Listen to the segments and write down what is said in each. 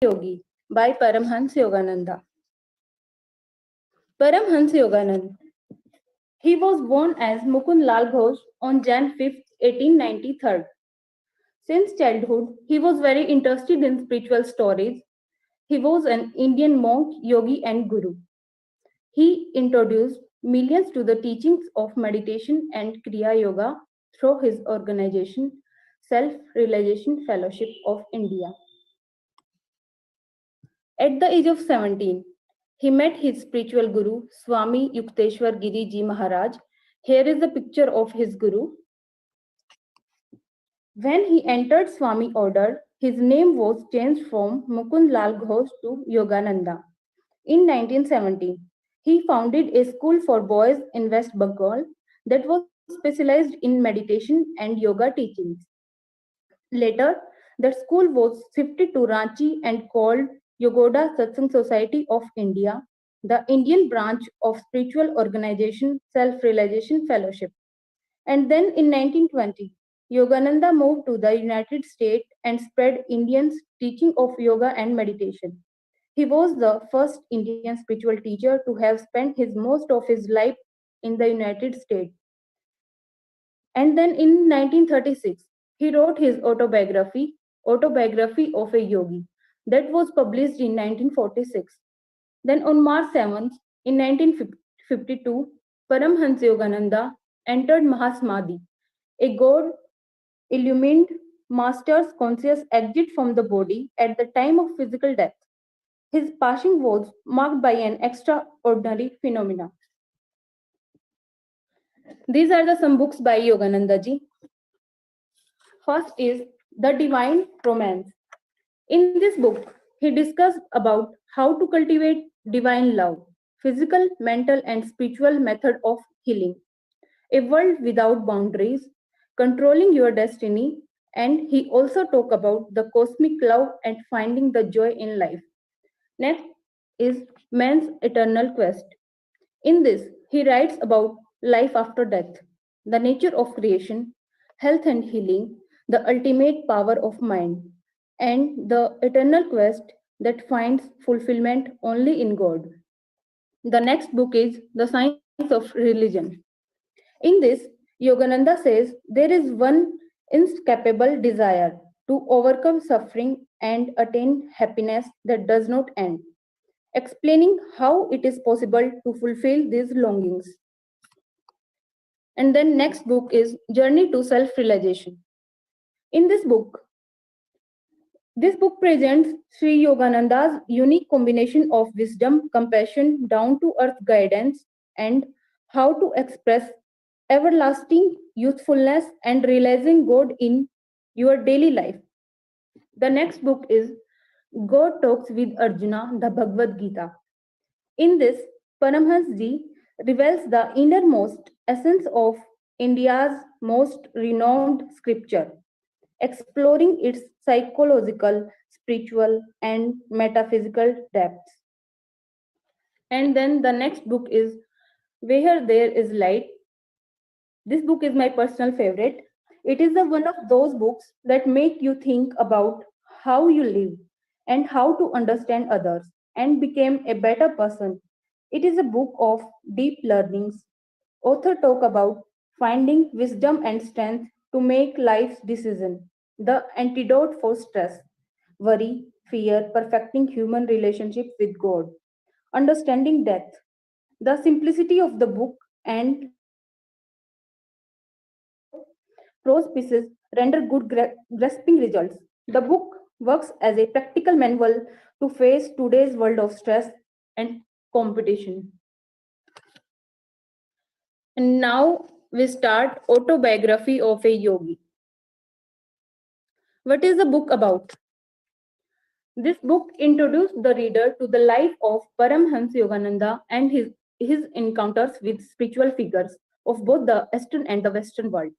Yogi by Paramhans Yogananda. Paramhans Yoganand. He was born as Mukund Lal Ghosh on Jan 5th, 1893. Since childhood, he was very interested in spiritual stories. He was an Indian monk, yogi, and guru. He introduced millions to the teachings of meditation and Kriya Yoga through his organization, Self Realization Fellowship of India. At the age of 17, he met his spiritual guru, Swami Yukteswar Giri Ji Maharaj. Here is a picture of his guru. When he entered Swami order, his name was changed from Mukund Lal Ghosh to Yogananda. In 1917, he founded a school for boys in West Bengal that was specialized in meditation and yoga teachings. Later, the school was shifted to Ranchi and called Yogoda Satsang Society of India, the Indian branch of spiritual organization Self Realization Fellowship. And then in 1920, Yogananda moved to the United States and spread Indians' teaching of yoga and meditation. He was the first Indian spiritual teacher to have spent his most of his life in the United States. And then in 1936, he wrote his Autobiography of a Yogi, that was published in 1946. Then on March 7th, in 1952, Paramhans Yogananda entered Mahasamadhi, a God illumined master's conscious exit from the body at the time of physical death. His passing was marked by an extraordinary phenomena. These are the some books by Yogananda ji. First is The Divine Romance. In this book, he discussed about how to cultivate divine love, physical, mental, and spiritual method of healing, a world without boundaries, controlling your destiny, and he also talked about the cosmic love and finding the joy in life. Next is Man's Eternal Quest. In this, he writes about life after death, the nature of creation, health and healing, the ultimate power of mind, and the eternal quest that finds fulfillment only in God. The next book is The Science of Religion. In this, Yogananda says there is one inescapable desire to overcome suffering and attain happiness that does not end, explaining how it is possible to fulfill these longings. And then next book is Journey to Self-Realization. In this book presents Sri Yogananda's unique combination of wisdom, compassion, down-to-earth guidance, and how to express everlasting youthfulness and realizing God in your daily life. The next book is God Talks with Arjuna, the Bhagavad Gita. In this, Paramhans Ji reveals the innermost essence of India's most renowned scripture, exploring its psychological, spiritual, and metaphysical depths. And then the next book is Where There Is Light. This book is my personal favorite. It is the one of those books that make you think about how you live and how to understand others and become a better person. It is a book of deep learnings. Author talk about finding wisdom and strength to make life's decision, the antidote for stress, worry, fear, perfecting human relationship with God, understanding death. The simplicity of the book and prose pieces render good grasping results. The book works as a practical manual to face today's world of stress and competition. And now we start Autobiography of a Yogi. What is the book about? This book introduced the reader to the life of Paramhans Yogananda and his encounters with spiritual figures of both the Eastern and the Western world.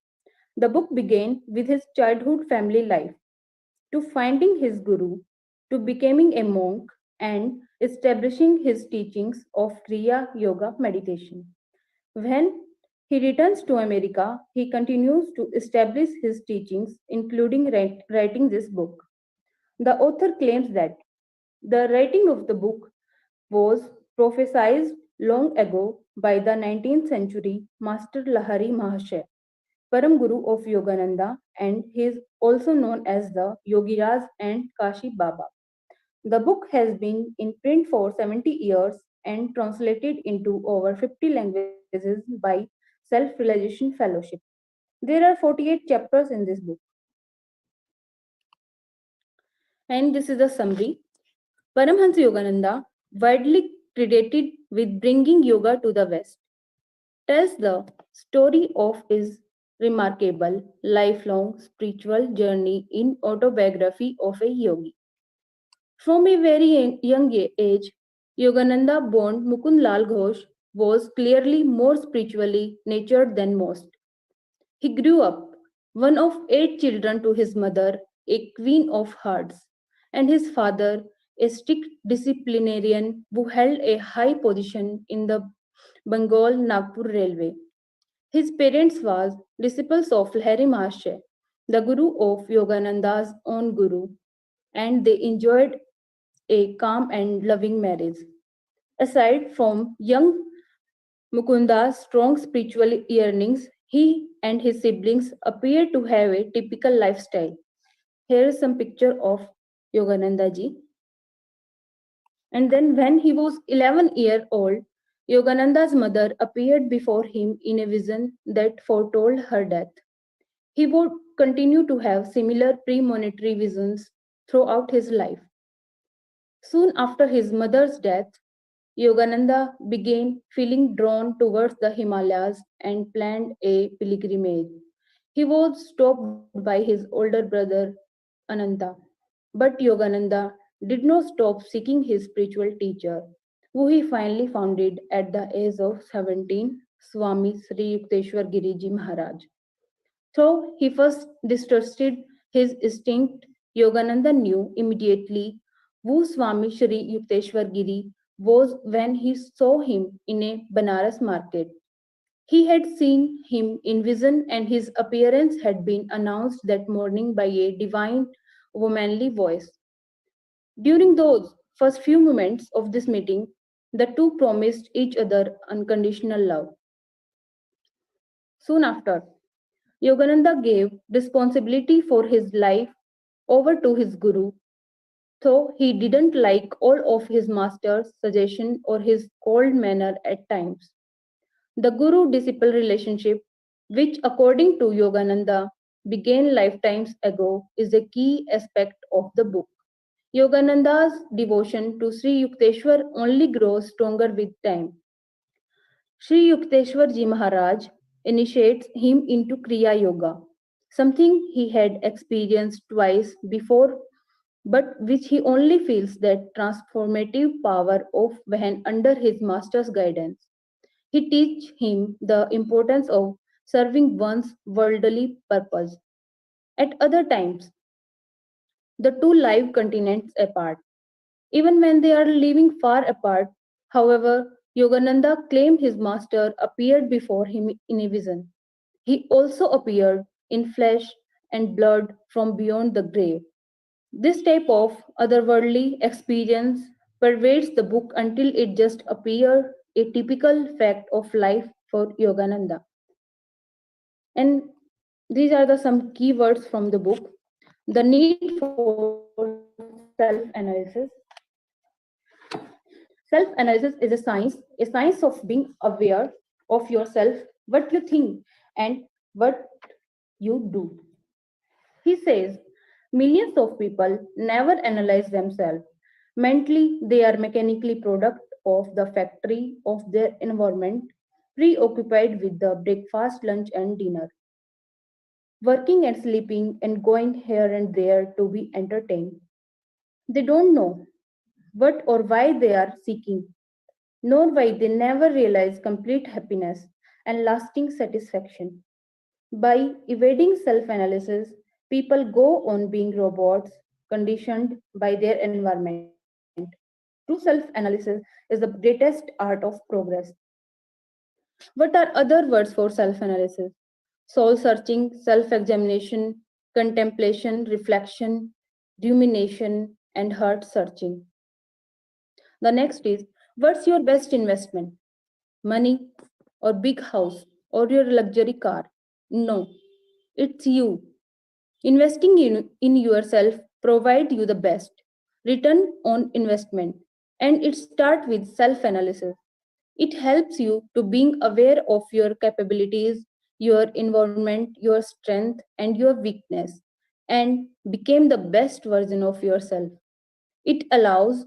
The book began with his childhood family life, to finding his guru, to becoming a monk, and establishing his teachings of Kriya Yoga meditation. When he returns to America, he continues to establish his teachings, including writing this book. The author claims that The writing of the book was prophesied long ago by the 19th century Master Lahari Mahasaya, Param Guru of Yogananda, and he is also known as the Yogiraj and Kashi Baba. The book has been in print for 70 years and translated into over 50 languages by Self Realization Fellowship. There are 48 chapters in this book, and this is a summary. Paramhansa Yogananda, widely credited with bringing yoga to the West, tells the story of his remarkable lifelong spiritual journey in Autobiography of a Yogi. From a very young age, Yogananda born Mukund Lal Ghosh was clearly more spiritually natured than most. He grew up one of 8 children to his mother, a queen of hearts, and his father, a strict disciplinarian who held a high position in the Bengal Nagpur Railway. His parents was disciples of Lahari Mahasaya, the guru of Yogananda's own guru, and they enjoyed a calm and loving marriage. Aside from young Mukunda's strong spiritual yearnings, he and his siblings appear to have a typical lifestyle. Here is some picture of Yogananda ji. And then when he was 11-year old, Yogananda's mother appeared before him in a vision that foretold her death. He would continue to have similar premonitory visions throughout his life. Soon after his mother's death, Yogananda began feeling drawn towards the Himalayas and planned a pilgrimage. He was stopped by his older brother Ananta, but Yogananda did not stop seeking his spiritual teacher, who he finally founded at the age of 17, Swami Sri Yukteswar Giriji Maharaj. Though he first distrusted his instinct, Yogananda knew immediately who Swami Shri Yukteswar Giri was when he saw him in a Banaras market. He had seen him in vision, and his appearance had been announced that morning by a divine womanly voice. During those first few moments of this meeting, the two promised each other unconditional love. Soon after, Yogananda gave responsibility for his life over to his guru, though he didn't like all of his master's suggestion or his cold manner at times. The guru disciple relationship, which according to Yogananda began lifetimes ago, is a key aspect of the book. Yogananda's devotion to Sri Yukteswar only grows stronger with time. Sri Yukteswar Ji Maharaj initiates him into Kriya Yoga, something he had experienced twice before, but which he only feels that transformative power of when under his master's guidance. He teaches him the importance of serving one's worldly purpose. At other times, the two live continents apart. Even when they are living far apart, however, Yogananda claimed his master appeared before him in a vision. He also appeared in flesh and blood from beyond the grave. This type of otherworldly experience pervades the book until it just appears a typical fact of life for Yogananda. And these are the some keywords from the book. The need for self-analysis. Self-analysis is a science of being aware of yourself, what you think, and what you do. He says millions of people never analyze themselves. Mentally, they are mechanically product of the factory of their environment, preoccupied with the breakfast, lunch, and dinner, working and sleeping and going here and there to be entertained. They don't know what or why they are seeking, nor why they never realize complete happiness and lasting satisfaction. By evading self analysis, people go on being robots conditioned by their environment. True self analysis is the greatest art of progress. What are other words for self analysis? Soul searching, self examination, contemplation, reflection, rumination, and heart searching. The next is, what's your best investment? Money or big house or your luxury car? No, it's you. Investing in yourself provide you the best return on investment, and it starts with self-analysis. It helps you to being aware of your capabilities, your environment, your strength, and your weakness, and become the best version of yourself. It allows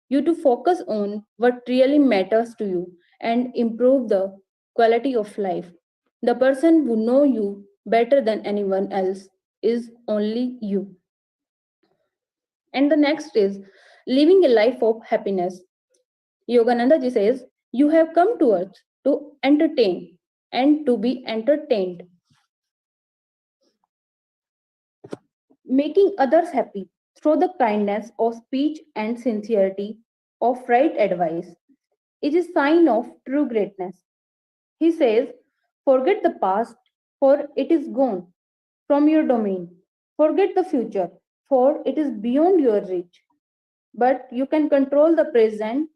you to focus on what really matters to you and improve the quality of life. The person who know you better than anyone else is only you. And the next is living a life of happiness. Yogananda ji says, you have come to earth to entertain and to be entertained. Making others happy through the kindness of speech and sincerity of right advice is a sign of true greatness. He says, forget the past, for it is gone from your domain. Forget the future, for it is beyond your reach. But you can control the present,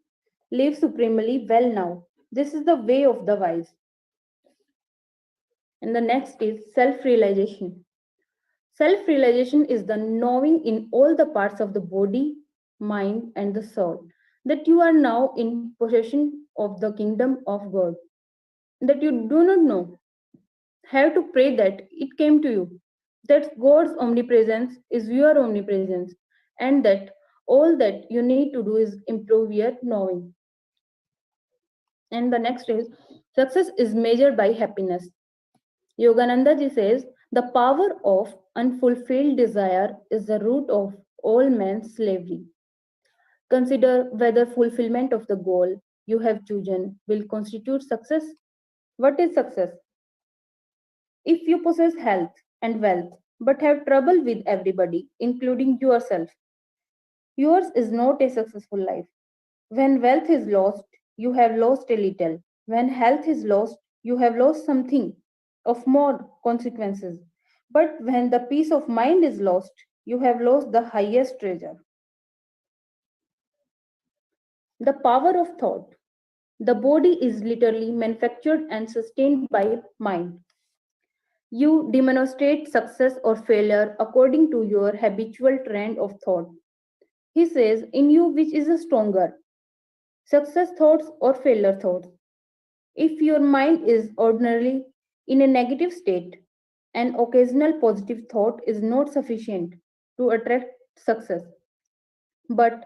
live supremely well now. This is the way of the wise. And the next is self realization. Self realization is the knowing in all the parts of the body, mind, and the soul that you are now in possession of the kingdom of God, that you do not know. Have to pray that it came to you, that God's omnipresence is your omnipresence, and that all that you need to do is improve your knowing. And the next is success is measured by happiness. Yogananda ji says the power of unfulfilled desire is the root of all men's slavery. Consider whether fulfillment of the goal you have chosen will constitute success. What is success? If you possess health and wealth but have trouble with everybody, including yourself, yours is not a successful life. When wealth is lost, you have lost a little. When health is lost, you have lost something of more consequences. But when the peace of mind is lost, you have lost the highest treasure. The power of thought. The body is literally manufactured and sustained by mind. You demonstrate success or failure according to your habitual trend of thought. He says, in you which is stronger, success thoughts or failure thoughts. If your mind is ordinarily in a negative state, an occasional positive thought is not sufficient to attract success. But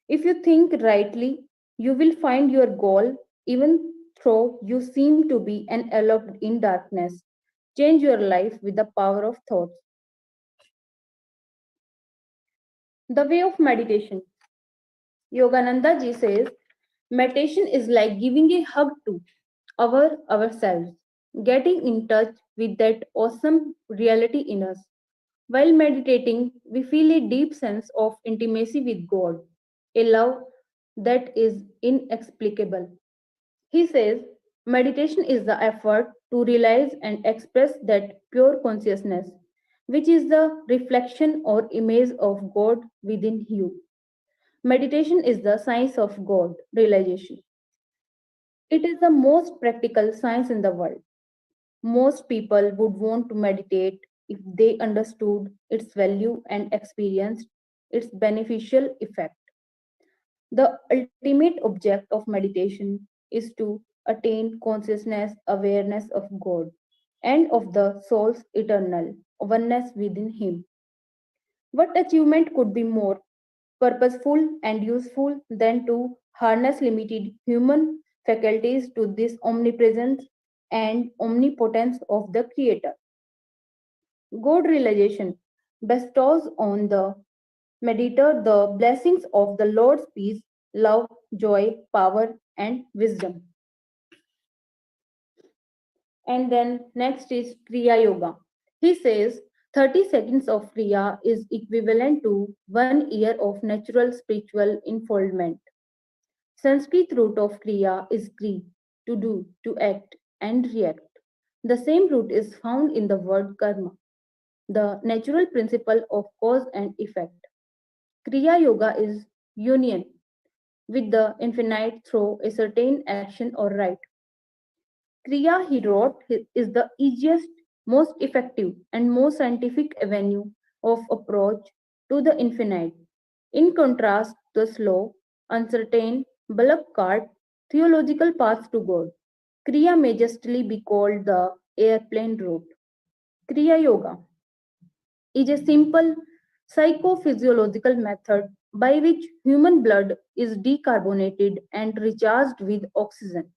if you think rightly, you will find your goal even though you seem to be enveloped in darkness. Change your life with the power of thoughts. The way of meditation. Yogananda ji says, meditation is like giving a hug to ourselves, getting in touch with that awesome reality in us. While meditating, we feel a deep sense of intimacy with God, a love that is inexplicable. He says, meditation is the effort to realize and express that pure consciousness, which is the reflection or image of God within you. Meditation is the science of God realization. It is the most practical science in the world. Most people would want to meditate if they understood its value and experienced its beneficial effect. The ultimate object of meditation is to attain consciousness, awareness of God, and of the soul's eternal oneness within Him. What achievement could be more purposeful and useful than to harness limited human faculties to this omnipresence and omnipotence of the Creator? God realization bestows on the meditator the blessings of the Lord's peace, love, joy, power, and wisdom. And then next is Kriya Yoga. He says 30 seconds of Kriya is equivalent to 1 year of natural spiritual unfoldment. Sanskrit root of Kriya is Kri, to do, to act, and react. The same root is found in the word karma, the natural principle of cause and effect. Kriya Yoga is union. with the infinite through a certain action or rite. Kriya, he wrote, is the easiest, most effective, and most scientific avenue of approach to the infinite. In contrast to the slow, uncertain, bullock cart theological path to God, Kriya may justly be called the airplane route. Kriya Yoga is a simple psychophysiological method by which human blood is decarbonated and recharged with oxygen.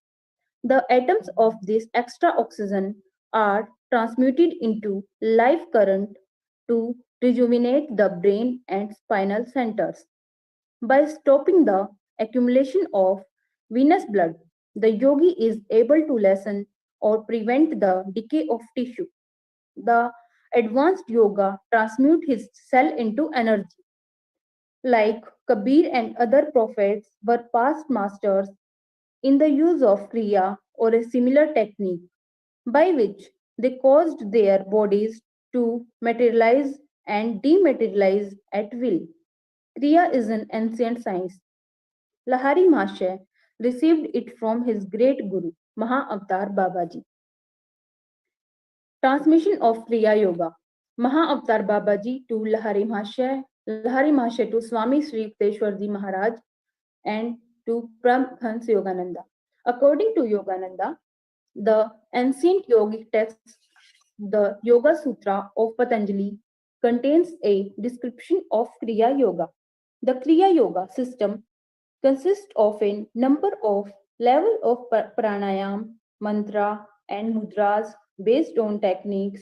The atoms of this extra oxygen are transmuted into life current to rejuvenate the brain and spinal centers. By stopping the accumulation of venous blood, the yogi is able to lessen or prevent the decay of tissue. The advanced yoga transmute his cell into energy. Like Kabir and other prophets were past masters in the use of kriya or a similar technique by which they caused their bodies to materialize and dematerialize at will. Kriya is an ancient science. Lahari Mahasaya received it from his great guru, Maha Avatar Babaji. Transmission of Kriya Yoga. Maha Avatar Babaji to Lahari Mahasaya, Lahari Mahasaya to Swami Sri Yukteswarji Maharaj, and to Pramhans Yogananda. According to Yogananda, the ancient yogic text, the Yoga Sutra of Patanjali, contains a description of Kriya Yoga. The Kriya Yoga system consists of a number of levels of pranayam, mantra, and mudras based on techniques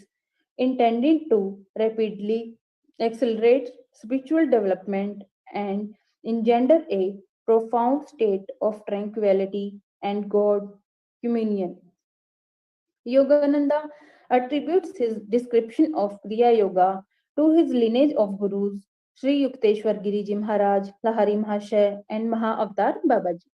intended to rapidly accelerate spiritual development and engender a profound state of tranquility and God communion. Yogananda attributes his description of Kriya Yoga to his lineage of gurus Sri Yukteswar Giriji Maharaj, Lahari Mahasaya, and Maha Avatar Babaji.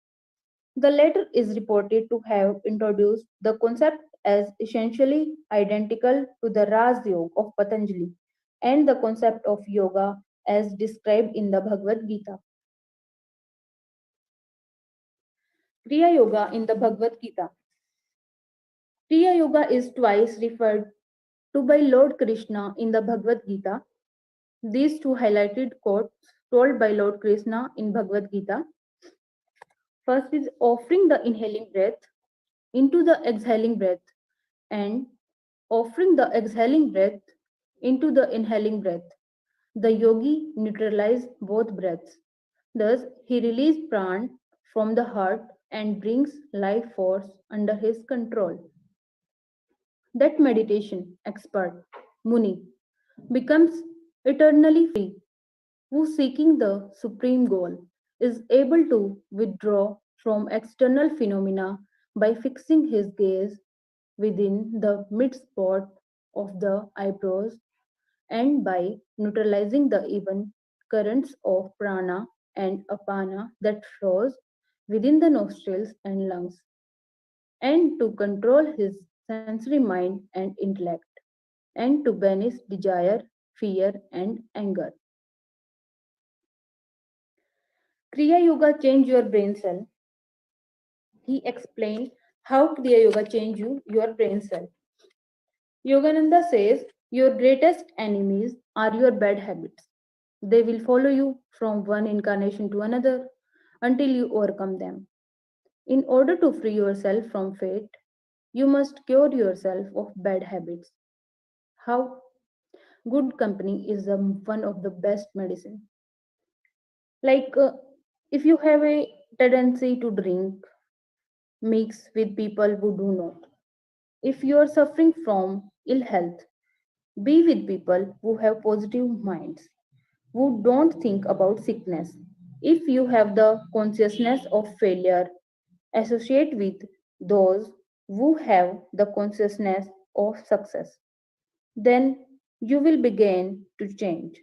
The latter is reported to have introduced the concept as essentially identical to the Raj Yoga of Patanjali and the concept of yoga as described in the Bhagavad Gita. Kriya Yoga in the Bhagavad Gita. Kriya Yoga is twice referred to by Lord Krishna in the Bhagavad Gita. These two highlighted quotes told by Lord Krishna in Bhagavad Gita. First is offering the inhaling breath into the exhaling breath and offering the exhaling breath into the inhaling breath. The yogi neutralizes both breaths. Thus, he releases pran from the heart and brings life force under his control. That meditation expert, Muni, becomes eternally free, who seeking the supreme goal is able to withdraw from external phenomena by fixing his gaze within the mid spot of the eyebrows and by neutralizing the even currents of prana and apana that flows within the nostrils and lungs, and to control his sensory mind and intellect, and to banish desire, fear, and anger. Kriya Yoga change your brain cell. He explained how Kriya Yoga change your brain cell. Yogananda says your greatest enemies are your bad habits. They will follow you from one incarnation to another until you overcome them. In order to free yourself from fate, you must cure yourself of bad habits. How? Good company is one of the best medicine. Like if you have a tendency to drink, mix with people who do not. If you are suffering from ill health, be with people who have positive minds, who don't think about sickness. If you have the consciousness of failure, associate with those who have the consciousness of success. Then you will begin to change.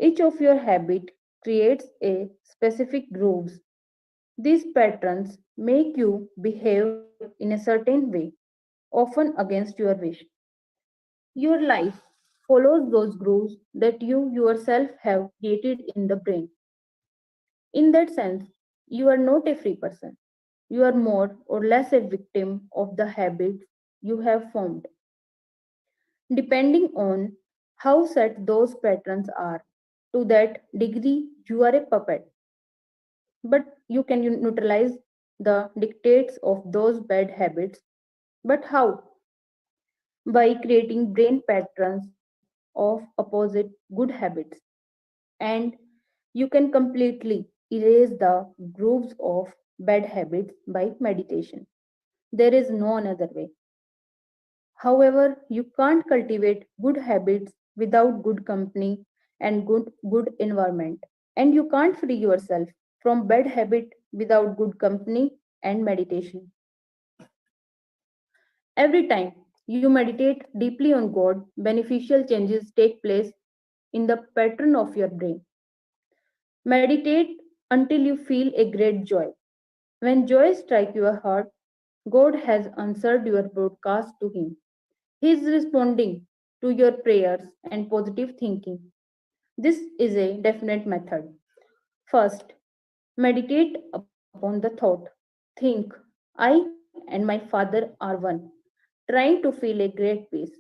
Each of your habit creates a specific grooves. These patterns make you behave in a certain way, often against your wish. Your life follows those grooves that you yourself have created in the brain. In that sense, You are not a free person. You are more or less a victim of the habits you have formed. Depending on how set those patterns are, to that degree, you are a puppet. But you can neutralize the dictates of those bad habits. But how? By creating brain patterns of opposite good habits. And you can completely erase the grooves of bad habits by meditation. There is no another way. However, you can't cultivate good habits without good company and good environment. And you can't free yourself from bad habit without good company and meditation. Every time you meditate deeply on God, beneficial changes take place in the pattern of your brain. Meditate until you feel a great joy. When joy strikes your heart, God has answered your broadcast to Him. He is responding to your prayers and positive thinking. This is a definite method. First, meditate upon the thought. Think, I and my Father are one, trying to feel a great peace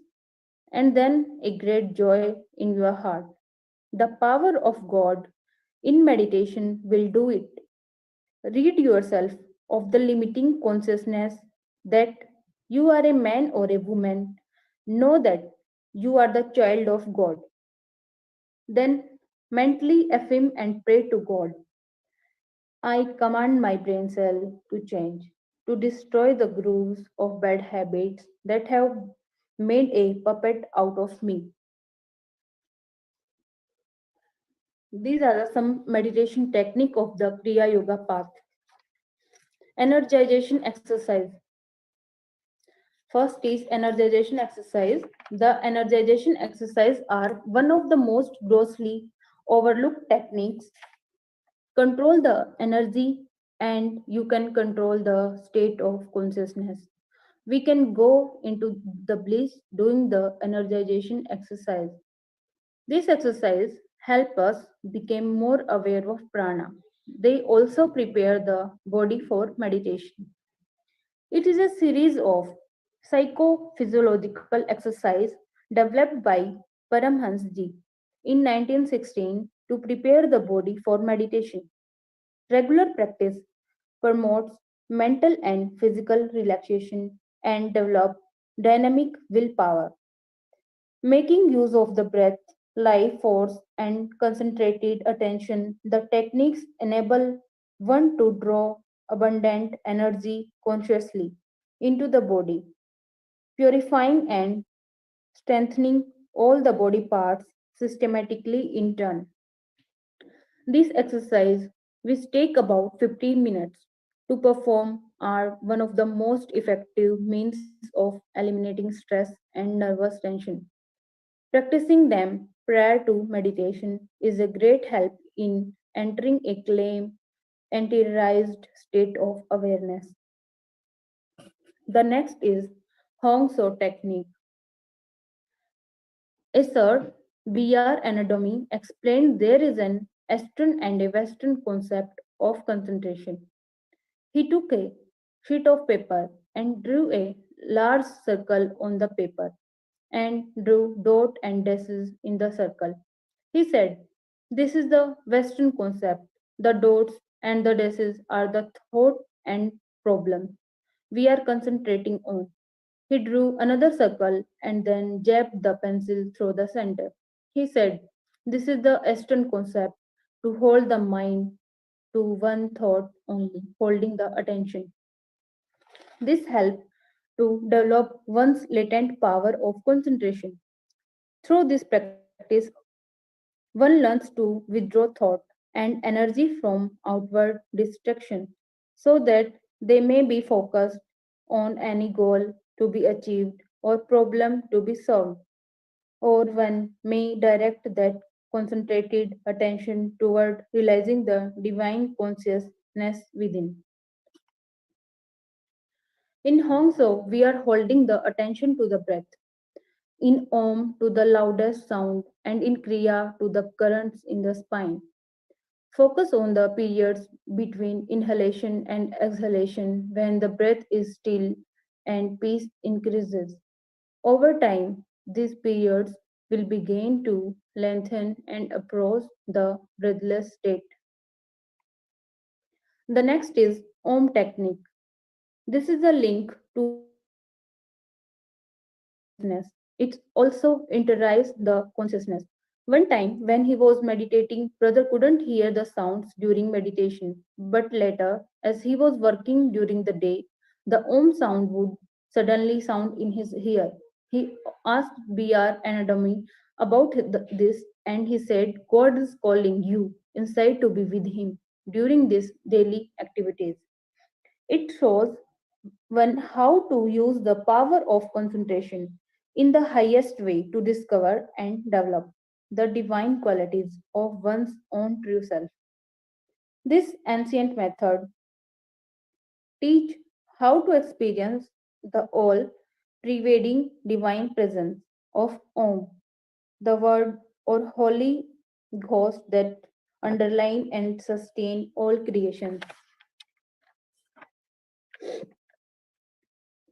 and then a great joy in your heart. The power of God in meditation will do it. Rid yourself of the limiting consciousness that you are a man or a woman. Know that you are the child of God. Then mentally affirm and pray to God. I command my brain cell to change, to destroy the grooves of bad habits that have made a puppet out of me. These are some meditation technique of the Kriya Yoga path. Energization exercise. First is energization exercise. The energization exercise are one of the most grossly overlooked techniques. Control the energy and you can control the state of consciousness. We can go into the bliss doing the energization exercise. This exercise help us become more aware of prana. They also prepare the body for meditation. It is a series of psychophysiological exercise developed by Paramhansji in 1916 to prepare the body for meditation. Regular practice promotes mental and physical relaxation and develop dynamic willpower. Making use of the breath, life force, and concentrated attention, the techniques enable one to draw abundant energy consciously into the body, purifying and strengthening all the body parts systematically in turn. This exercise, which take about 15 minutes to perform, are one of the most effective means of eliminating stress and nervous tension. Practicing them prior to meditation is a great help in entering a calm, enterized state of awareness. The next is Hong So technique. Assert BR anatomy explained there is an Eastern and a Western concept of concentration. He took a sheet of paper and drew a large circle on the paper and drew dot and dashes in the circle. He said, this is the Western concept. The dots and the dashes are the thought and problem we are concentrating on. He drew another circle and then jabbed the pencil through the center. He said, this is the Eastern concept to hold the mind to one thought only, holding the attention. This helps to develop one's latent power of concentration. Through this practice, one learns to withdraw thought and energy from outward distraction so that they may be focused on any goal to be achieved or problem to be solved, or one may direct that concentrated attention toward realizing the divine consciousness within. In Hongso, we are holding the attention to the breath, in Om to the loudest sound, and in Kriya to the currents in the spine. Focus on the periods between inhalation and exhalation when the breath is still and pace increases. Over time, these periods will begin to lengthen and approach the breathless state. The next is Om technique. This is a link to consciousness. It also interiorize the consciousness. One time, when he was meditating, brother couldn't hear the sounds during meditation. But later, as he was working during the day, the Om sound would suddenly sound in his ear. He asked BR Anatomy about this, and he said, God is calling you inside to be with him during these daily activities. It shows one how to use the power of concentration in the highest way to discover and develop the divine qualities of one's own true self. This ancient method teach how to experience the all pervading divine presence of Om, the word or holy ghost that underline and sustain all creation.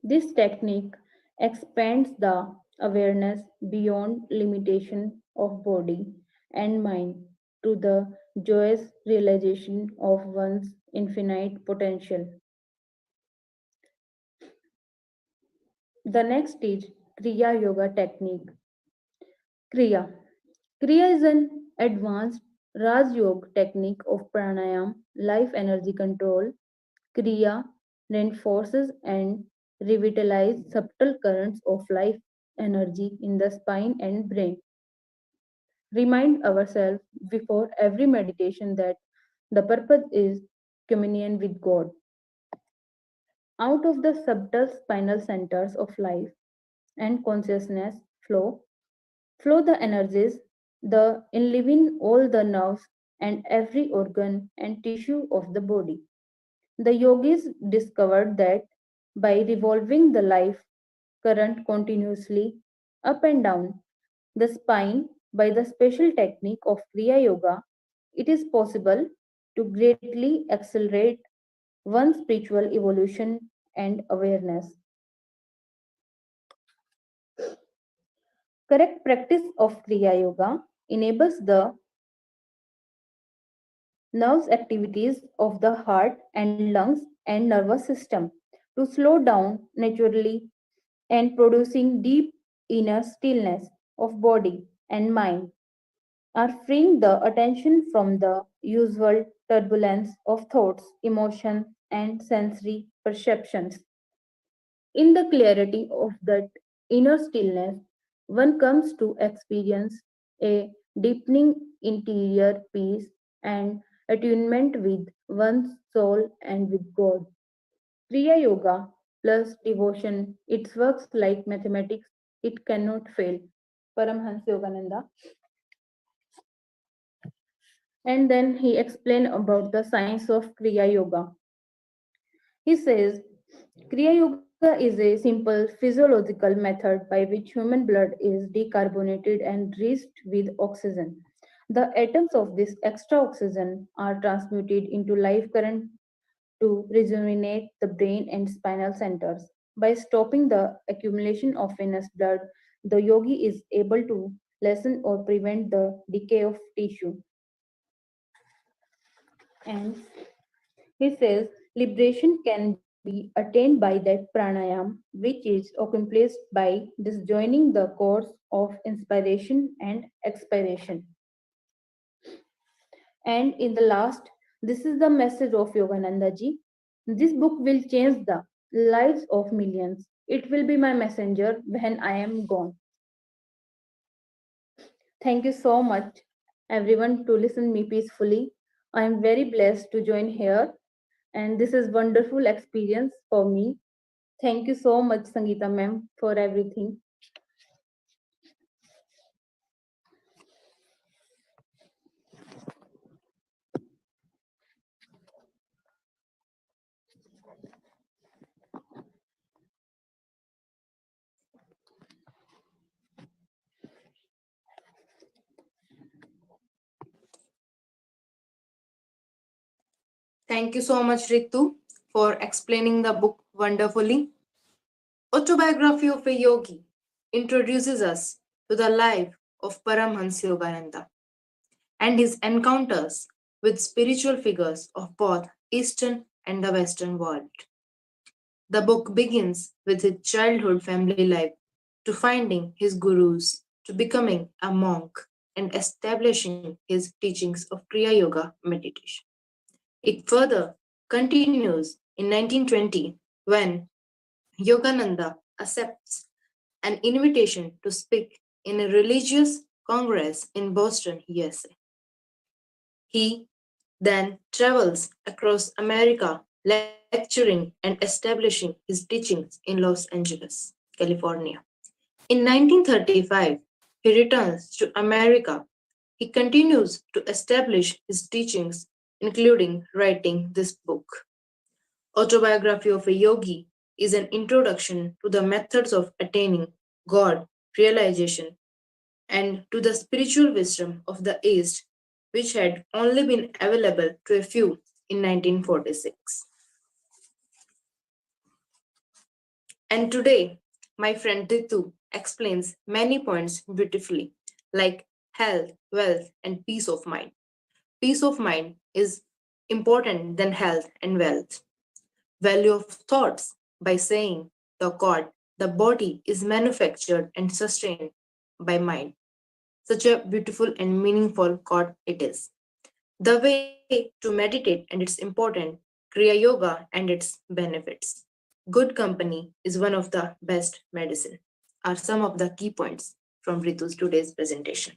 This technique expands the awareness beyond limitation of body and mind to the joyous realization of one's infinite potential. The next is Kriya Yoga technique. Kriya. Kriya is an advanced Raj Yoga technique of pranayam, life energy control. Kriya reinforces and revitalizes subtle currents of life energy in the spine and brain. Remind ourselves before every meditation that the purpose is communion with God. Out of the subtle spinal centers of life and consciousness flow the energies, the enliven all the nerves and every organ and tissue of the body. The yogis discovered that by revolving the life current continuously up and down the spine by the special technique of Kriya Yoga, it is possible to greatly accelerate one's spiritual evolution and awareness. Correct practice of Kriya Yoga enables the nerves activities of the heart and lungs and nervous system to slow down naturally and producing deep inner stillness of body and mind are freeing the attention from the usual turbulence of thoughts, emotions, and sensory perceptions. In the clarity of that inner stillness, one comes to experience a deepening interior peace and attunement with one's soul and with God. Kriya Yoga plus devotion, it works like mathematics, it cannot fail. Paramhans Yogananda. And then he explained about the science of Kriya Yoga. He says Kriya Yoga is a simple physiological method by which human blood is decarbonated and enriched with oxygen. The atoms of this extra oxygen are transmuted into life current to rejuvenate the brain and spinal centers. By stopping the accumulation of venous blood, the yogi is able to lessen or prevent the decay of tissue. And he says liberation can be attained by that pranayam, which is accomplished by disjoining the course of inspiration and expiration. And in the last, this is the message of Yogananda ji. This book will change the lives of millions. It will be my messenger when I am gone. Thank you so much, everyone, to listen me peacefully. I am very blessed to join here, and this is wonderful experience for me. Thank you so much, Sangeeta ma'am, for everything. Thank you so much, Ritu, for explaining the book wonderfully. Autobiography of a Yogi introduces us to the life of Paramhans Yogananda and his encounters with spiritual figures of both Eastern and the Western world. The book begins with his childhood family life to finding his gurus, to becoming a monk, and establishing his teachings of Kriya Yoga meditation. It further continues in 1920 when Yogananda accepts an invitation to speak in a religious congress in Boston, USA. He then travels across America lecturing and establishing his teachings in Los Angeles, California. In 1935, he returns to America. He continues to establish his teachings, including writing this book. Autobiography of a Yogi is an introduction to the methods of attaining God realization and to the spiritual wisdom of the East, which had only been available to a few in 1946. And today, my friend Ritu explains many points beautifully, like health, wealth, and peace of mind. Peace of mind is important than health and wealth. Value of thoughts by saying the God, the body is manufactured and sustained by mind. Such a beautiful and meaningful quote it is. The way to meditate and its important, Kriya Yoga and its benefits. Good company is one of the best medicine are some of the key points from Ritu's today's presentation.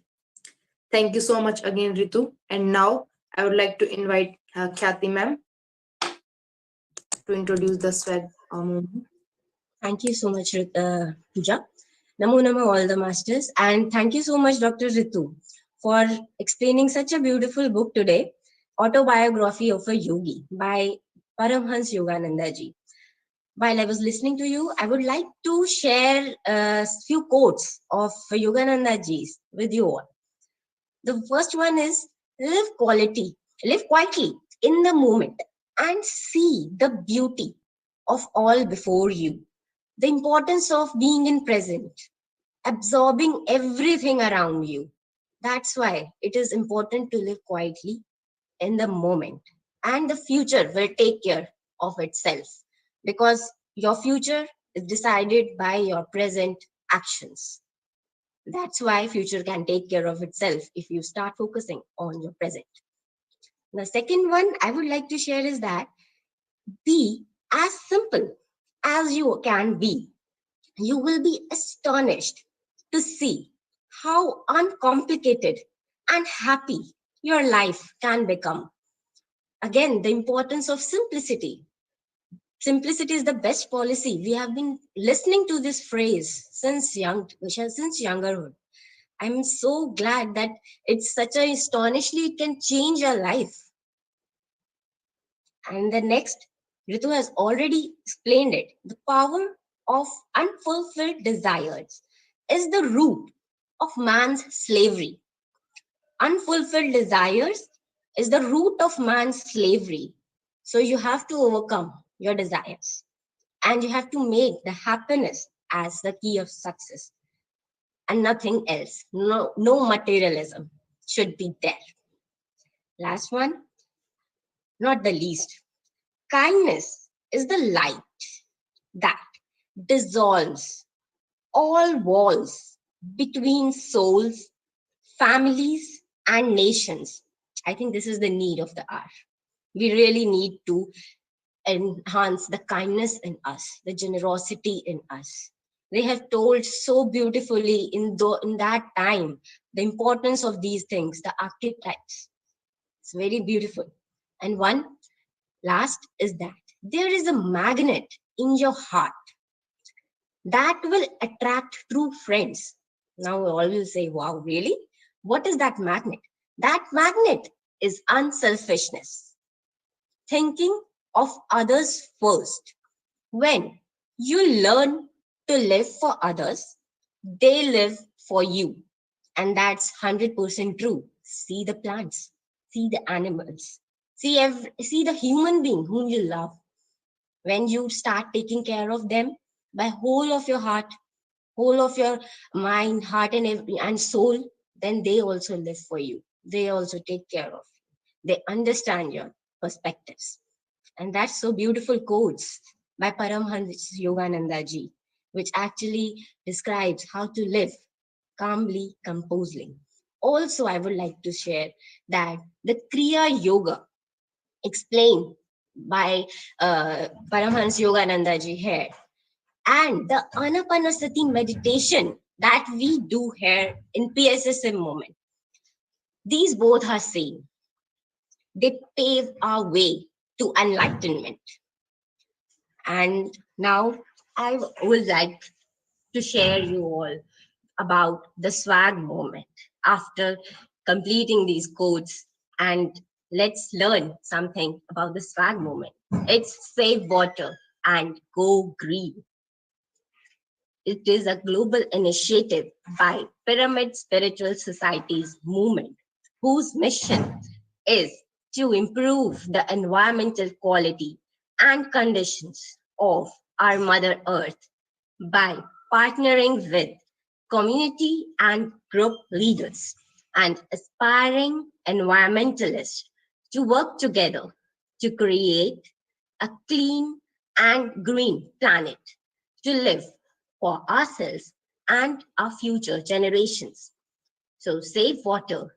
Thank you so much again, Ritu. And now I would like to invite Khyati ma'am to introduce the swag movement. Thank you so much, Pooja. Namo Namo, all the masters. And thank you so much, Dr. Ritu, for explaining such a beautiful book today, Autobiography of a Yogi by Paramhans Yogananda ji. While I was listening to you, I would like to share a few quotes of Yogananda ji's with you all. The first one is live quietly in the moment and see the beauty of all before you. The importance of being in present, absorbing everything around you. That's why it is important to live quietly in the moment. And the future will take care of itself because your future is decided by your present actions. That's why future can take care of itself if you start focusing on your present. The second one I would like to share is that be as simple as you can be. You will be astonished to see how uncomplicated and happy your life can become. Again, the importance of simplicity. Simplicity is the best policy. We have been listening to this phrase since youngerhood. I'm so glad that it's such a astonishingly it can change your life. And the next, Ritu has already explained it. The power of unfulfilled desires is the root of man's slavery. Unfulfilled desires is the root of man's slavery. So you have to overcome your desires and you have to make the happiness as the key of success and nothing else. No materialism should be there. Last one, not the least. Kindness is the light that dissolves all walls between souls, families, and nations. I think this is the need of the hour. We really need to enhance the kindness in us, the generosity in us. They have told so beautifully in that time the importance of these things, the archetypes. It's very beautiful. And one last is that there is a magnet in your heart that will attract true friends. Now, all will say, wow, really? What is that magnet? That magnet is unselfishness, thinking of others first. When you learn to live for others, they live for you. And that's 100% true. See the plants, see the animals, See the human being whom you love. When you start taking care of them by whole of your heart, whole of your mind, heart, and soul, then they also live for you. They also take care of you. They understand your perspectives. And that's so beautiful quotes by Paramhans Yogananda ji, which actually describes how to live calmly, composedly. Also, I would like to share that the Kriya Yoga explained by Paramhans Yogananda ji here, and the Anapanasati meditation that we do here in PSSM moment. These both are same. They pave our way to enlightenment. And now I would like to share you all about the swag moment after completing these codes, and let's learn something about the swag moment. It's save water and go green. It is a global initiative by Pyramid Spiritual Societies movement, whose mission is to improve the environmental quality and conditions of our Mother Earth by partnering with community and group leaders and aspiring environmentalists to work together to create a clean and green planet to live for ourselves and our future generations. So save water